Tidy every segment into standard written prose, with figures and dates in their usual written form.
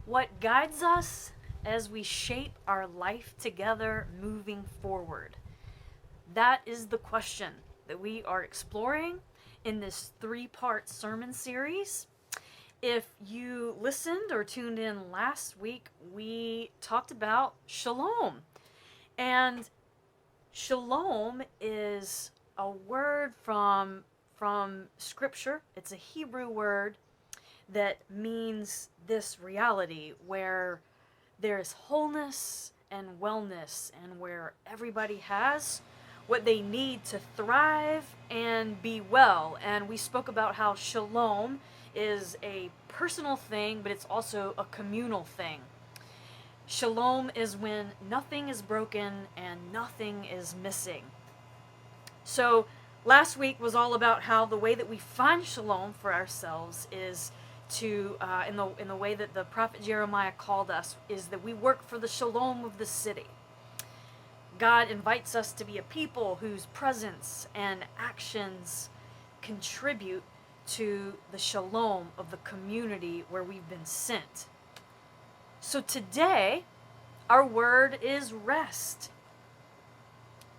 What guides us as we shape our life together moving forward? That is the question that we are exploring in this 3-part sermon series. If you listened or tuned in last week, we talked about shalom. And shalom is a word from scripture. It's a Hebrew word that means this reality where there's wholeness and wellness, and where everybody has what they need to thrive and be well. And we spoke about how shalom is a personal thing, but it's also a communal thing. Shalom is when nothing is broken and nothing is missing. So last week was all about how the way that we find shalom for ourselves is to in the way that the prophet Jeremiah called us, is that we work for the shalom of the city. God invites us to be a people whose presence and actions contribute to the shalom of the community where we've been sent. So today, our word is rest.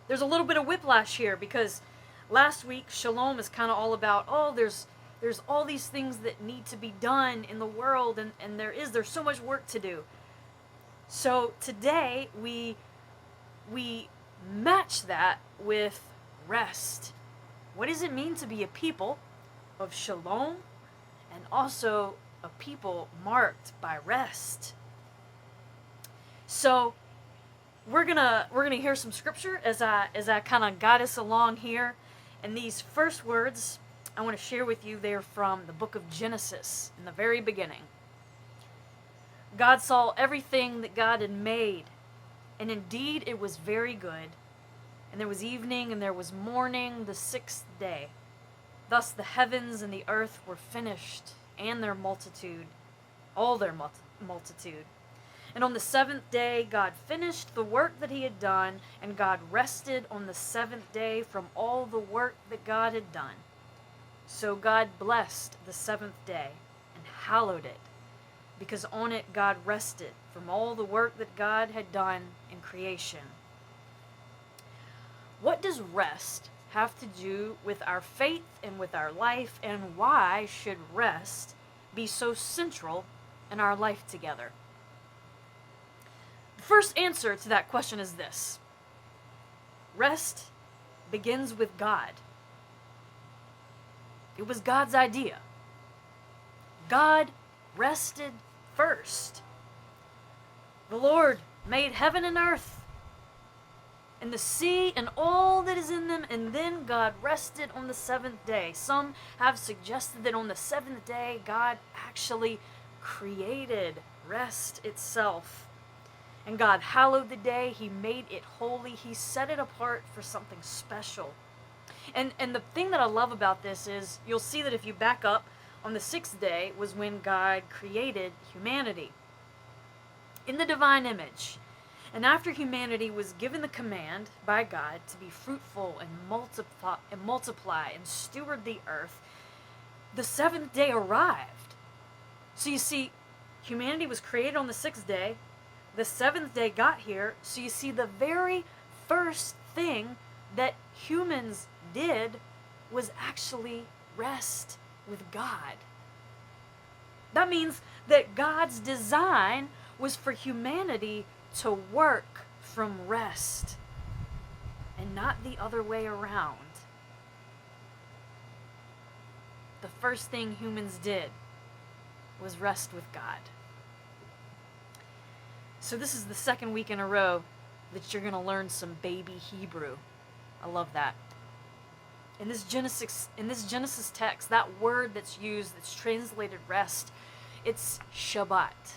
There's a little bit of whiplash here because last week shalom is kind of all about, there's all these things that need to be done in the world, and there's so much work to do. So today we match that with rest. What does it mean to be a people of shalom and also a people marked by rest? So we're gonna hear some scripture as I kind of guide us along here. And these first words I want to share with you, they're from the book of Genesis, in the very beginning. God saw everything that God had made, and indeed it was very good. And there was evening and there was morning, the 6th day. Thus the heavens and the earth were finished, and their multitude, all their multitude. And on the 7th day God finished the work that he had done, and God rested on the 7th day from all the work that God had done. So God blessed the 7th day and hallowed it, because on it God rested from all the work that God had done in creation. What does rest have to do with our faith and with our life, and why should rest be so central in our life together? The first answer to that question is this: rest begins with God. It was God's idea. God rested first. The Lord made heaven and earth and the sea and all that is in them, and then God rested on the 7th day. Some have suggested that on the 7th day God actually created rest itself. And God hallowed the day. He made it holy. He set it apart for something special. And the thing that I love about this is, you'll see that if you back up, on the 6th day was when God created humanity in the divine image. And after humanity was given the command by God to be fruitful and multiply and steward the earth, the 7th day arrived. So you see, humanity was created on the 6th day. The 7th day got here. So you see, the very first thing that humans did was actually rest with God. That means that God's design was for humanity to work from rest and not the other way around. The first thing humans did was rest with God. So this is the second week in a row that you're going to learn some baby Hebrew. I love that. In this Genesis text, that word that's used, that's translated rest, it's Shabbat.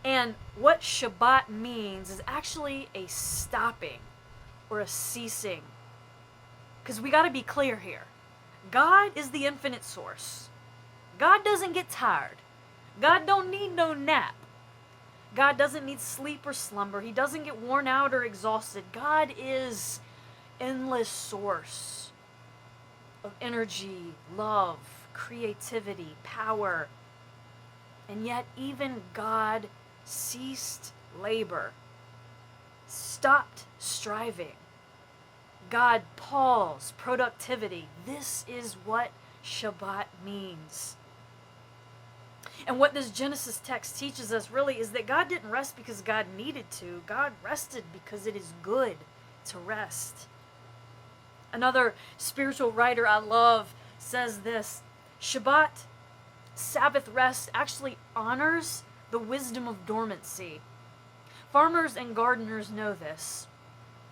And what Shabbat means is actually a stopping or a ceasing. Because we got to be clear here. God is the infinite source. God doesn't get tired. God don't need no nap. God doesn't need sleep or slumber. He doesn't get worn out or exhausted. God is endless source of energy, love, creativity, power. And yet even God ceased labor, stopped striving. God paused productivity. This is what Shabbat means. And what this Genesis text teaches us really is that God didn't rest because God needed to. God rested because it is good to rest. Another spiritual writer I love says this: Shabbat, Sabbath rest, actually honors the wisdom of dormancy. Farmers and gardeners know this.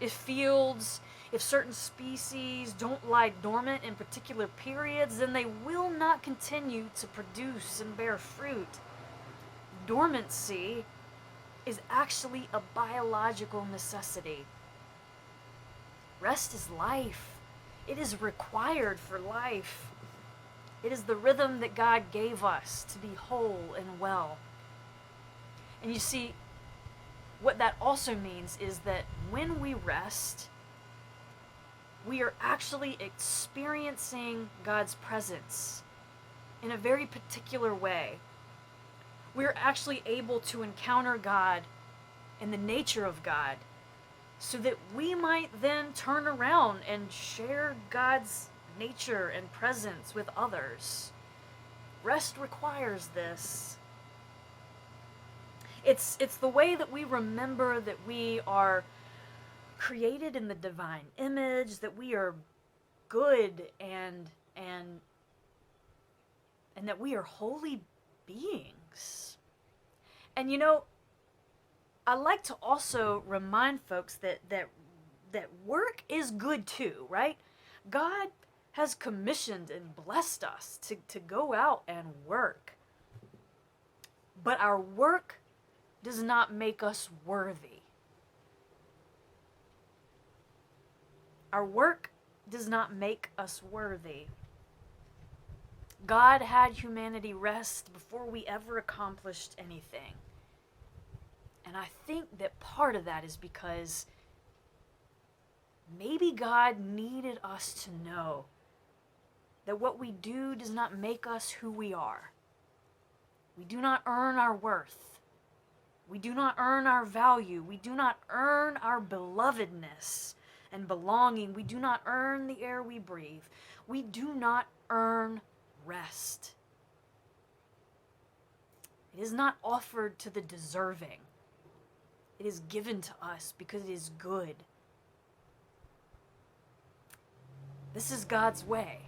If certain species don't lie dormant in particular periods, then they will not continue to produce and bear fruit. Dormancy is actually a biological necessity. Rest is life. It is required for life. It is the rhythm that God gave us to be whole and well. And you see, what that also means is that when we rest, we are actually experiencing God's presence in a very particular way. We're actually able to encounter God and the nature of God so that we might then turn around and share God's nature and presence with others. Rest requires this. It's the way that we remember that we are created in the divine image, that we are good and that we are holy beings. And you know, I like to also remind folks that work is good too, right? God has commissioned and blessed us to go out and work. But our work does not make us worthy. Our work does not make us worthy. God had humanity rest before we ever accomplished anything. And I think that part of that is because maybe God needed us to know that what we do does not make us who we are. We do not earn our worth. We do not earn our value. We do not earn our belovedness and belonging. We do not earn the air we breathe. We do not earn rest. It is not offered to the deserving. It is given to us because it is good. This is God's way.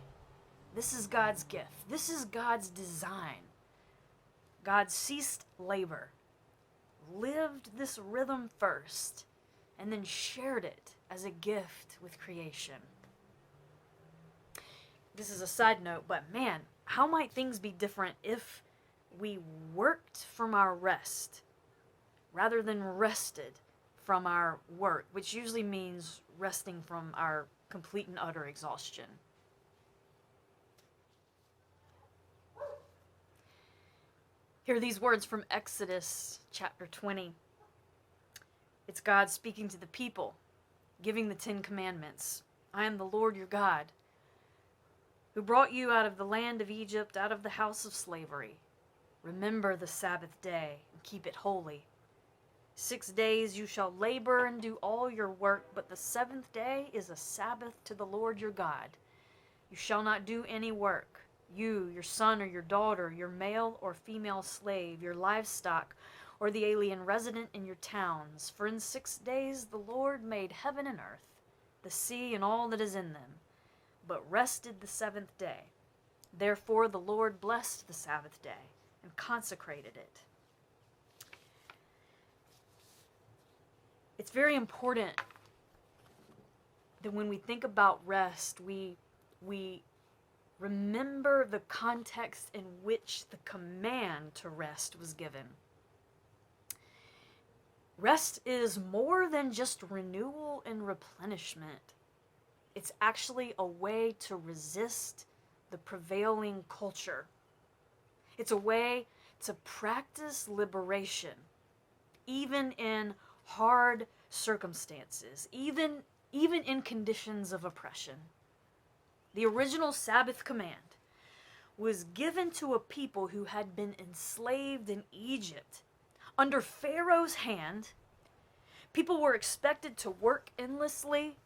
This is God's gift. This is God's design. God ceased labor, lived this rhythm first, and then shared it as a gift with creation. This is a side note, but man, how might things be different if we worked from our rest rather than rested from our work, which usually means resting from our complete and utter exhaustion? Hear these words from Exodus chapter 20. It's God speaking to the people, giving the 10 Commandments. I am the Lord your God, who brought you out of the land of Egypt, out of the house of slavery. Remember the Sabbath day and keep it holy. 6 days you shall labor and do all your work, but the 7th day is a Sabbath to the Lord your God. You shall not do any work. You, your son or your daughter, your male or female slave, your livestock, or the alien resident in your towns. For in 6 days the Lord made heaven and earth, the sea and all that is in them, but rested the 7th day. Therefore the Lord blessed the Sabbath day and consecrated it. It's very important that when we think about rest, we remember the context in which the command to rest was given. Rest is more than just renewal and replenishment. It's actually a way to resist the prevailing culture. It's a way to practice liberation, even in hard circumstances, even in conditions of oppression. The original Sabbath command was given to a people who had been enslaved in Egypt. Under Pharaoh's hand, people were expected to work endlessly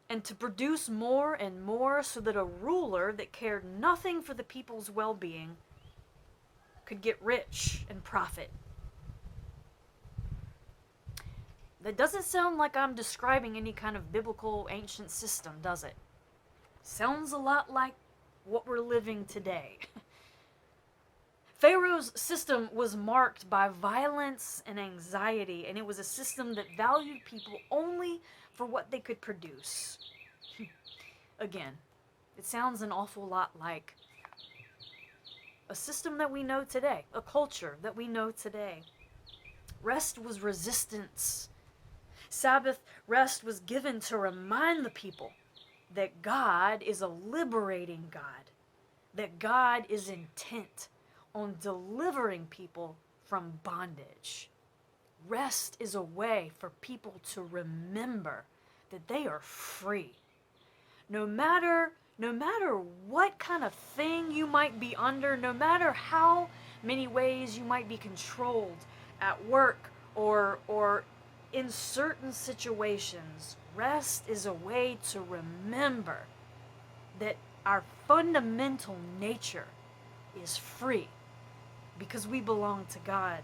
and to produce more and more so that a ruler that cared nothing for the people's well-being could get rich and profit. That doesn't sound like I'm describing any kind of biblical ancient system, does it? Sounds a lot like what we're living today. Pharaoh's system was marked by violence and anxiety, and it was a system that valued people only for what they could produce. Again, it sounds an awful lot like a system that we know today, a culture that we know today. Rest was resistance. Sabbath rest was given to remind the people that God is a liberating God, that God is intent on delivering people from bondage. Rest is a way for people to remember that they are free. No matter what kind of thing you might be under, no matter how many ways you might be controlled at work or in certain situations, rest is a way to remember that our fundamental nature is free because we belong to God.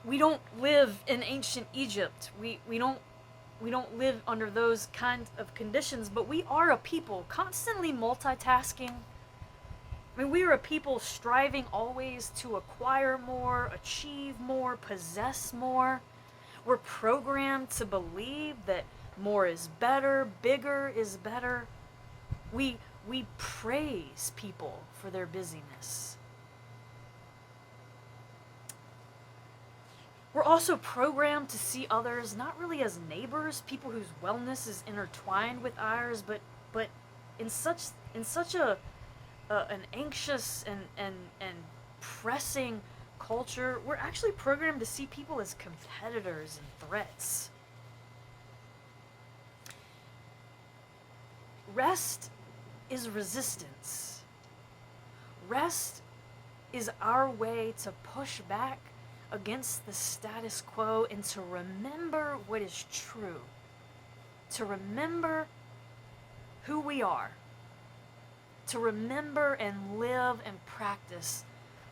We don't live in ancient Egypt. We don't live under those kinds of conditions, but we are a people constantly multitasking. I mean, we are a people striving always to acquire more, achieve more, possess more. We're programmed to believe that more is better, bigger is better. We praise people for their busyness. We're also programmed to see others not really as neighbors, people whose wellness is intertwined with ours, but in such an anxious and pressing culture, we're actually programmed to see people as competitors and threats. Rest is resistance. Rest is our way to push back against the status quo and to remember what is true. To remember who we are. To remember and live and practice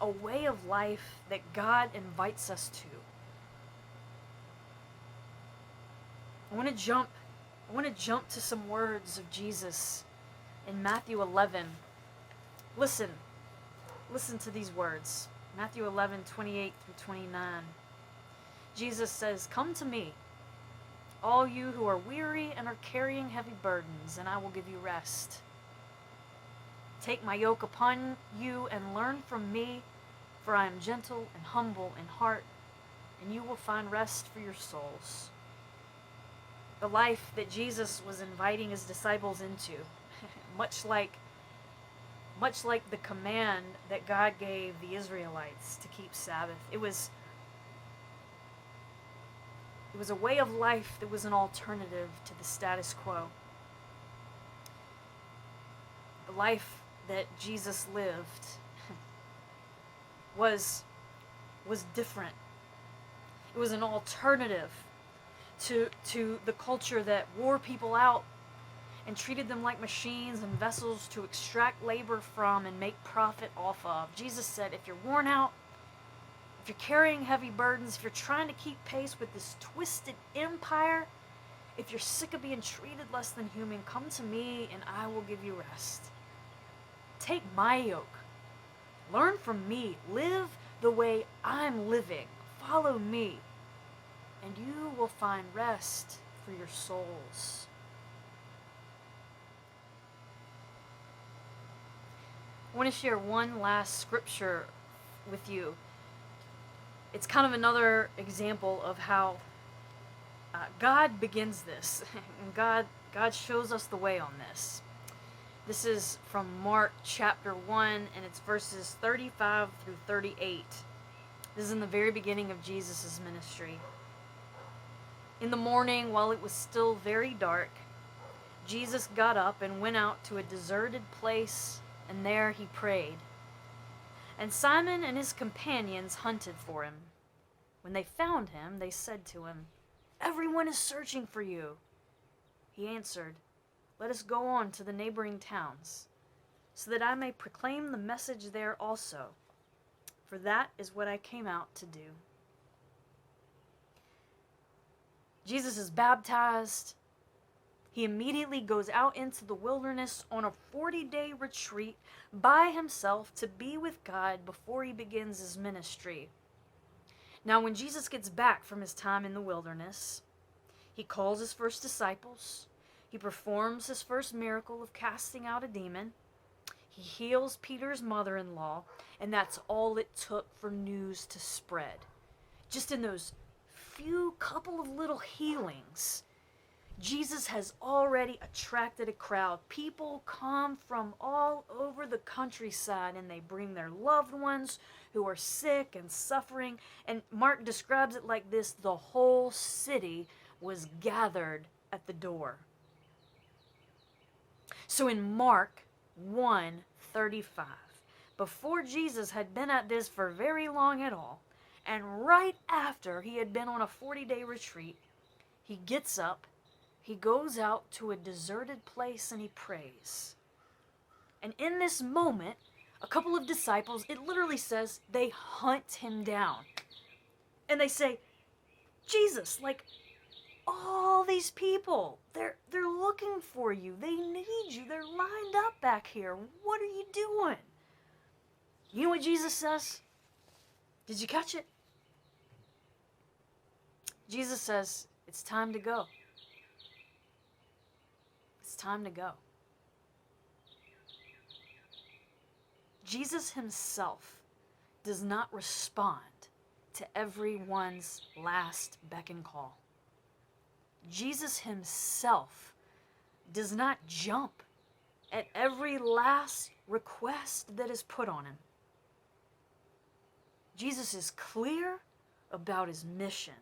a way of life that God invites us to. I want to jump to some words of Jesus in Matthew 11. Listen to these words. Matthew 11, 28 through 29. Jesus says, "Come to me, all you who are weary and are carrying heavy burdens, and I will give you rest. Take my yoke upon you and learn from me, for I am gentle and humble in heart, and you will find rest for your souls." The life that Jesus was inviting his disciples into, much like the command that God gave the Israelites to keep Sabbath. It was a way of life that was an alternative to the status quo. The life that Jesus lived was different. It was an alternative to the culture that wore people out and treated them like machines and vessels to extract labor from and make profit off of. Jesus said, if you're worn out, if you're carrying heavy burdens, if you're trying to keep pace with this twisted empire, if you're sick of being treated less than human, come to me and I will give you rest. Take my yoke. Learn from me. Live the way I'm living. Follow me. And you will find rest for your souls. I want to share one last scripture with you. It's kind of another example of how God begins this. And God shows us the way on this. This is from Mark chapter 1, and it's verses 35 through 38. This is in the very beginning of Jesus' ministry. In the morning, while it was still very dark, Jesus got up and went out to a deserted place, and there he prayed. And Simon and his companions hunted for him. When they found him, they said to him, "Everyone is searching for you." He answered, "Let us go on to the neighboring towns, so that I may proclaim the message there also, for that is what I came out to do." Jesus is baptized. He immediately goes out into the wilderness on a 40-day retreat by himself to be with God before he begins his ministry. Now, when Jesus gets back from his time in the wilderness, he calls his first disciples. He performs his first miracle of casting out a demon. He heals Peter's mother-in-law, and that's all it took for news to spread. Just in those few couple of little healings, Jesus has already attracted a crowd. People come from all over the countryside, and they bring their loved ones who are sick and suffering. And Mark describes it like this: the whole city was gathered at the door. So in Mark 1:35, before Jesus had been at this for very long at all, and right after he had been on a 40-day retreat, he gets up, he goes out to a deserted place, and he prays. And in this moment, a couple of disciples, it literally says, they hunt him down. And they say, "Jesus, like, all these people, they're looking for you. They need you. They're lined up back here. What are you doing?" You know what Jesus says? Did you catch it? Jesus says, "It's time to go. It's time to go." Jesus himself does not respond to everyone's last beck and call. Jesus himself does not jump at every last request that is put on him. Jesus is clear about his mission.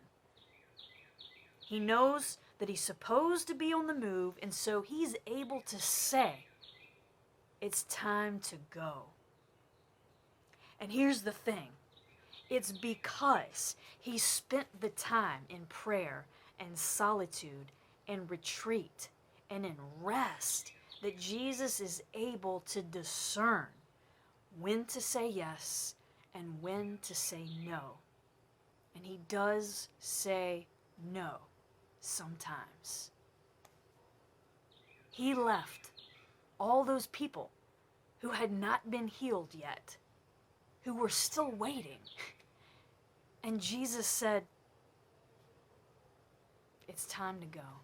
He knows that he's supposed to be on the move, and so he's able to say, "It's time to go." And here's the thing. It's because he spent the time in prayer and solitude and retreat and in rest that Jesus is able to discern when to say yes and when to say no. And he does say no sometimes. He left all those people who had not been healed yet, who were still waiting. And Jesus said, "It's time to go."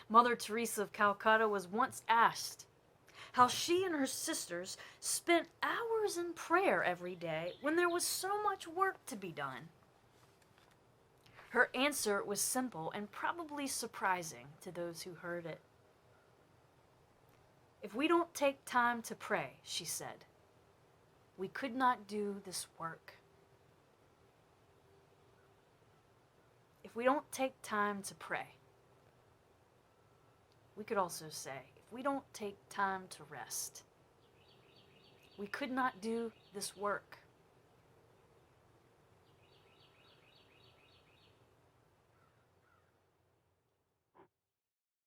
Mother Teresa of Calcutta was once asked how she and her sisters spent hours in prayer every day when there was so much work to be done. Her answer was simple and probably surprising to those who heard it. "If we don't take time to pray," she said, "we could not do this work." If we don't take time to pray, we could also say, if we don't take time to rest, we could not do this work.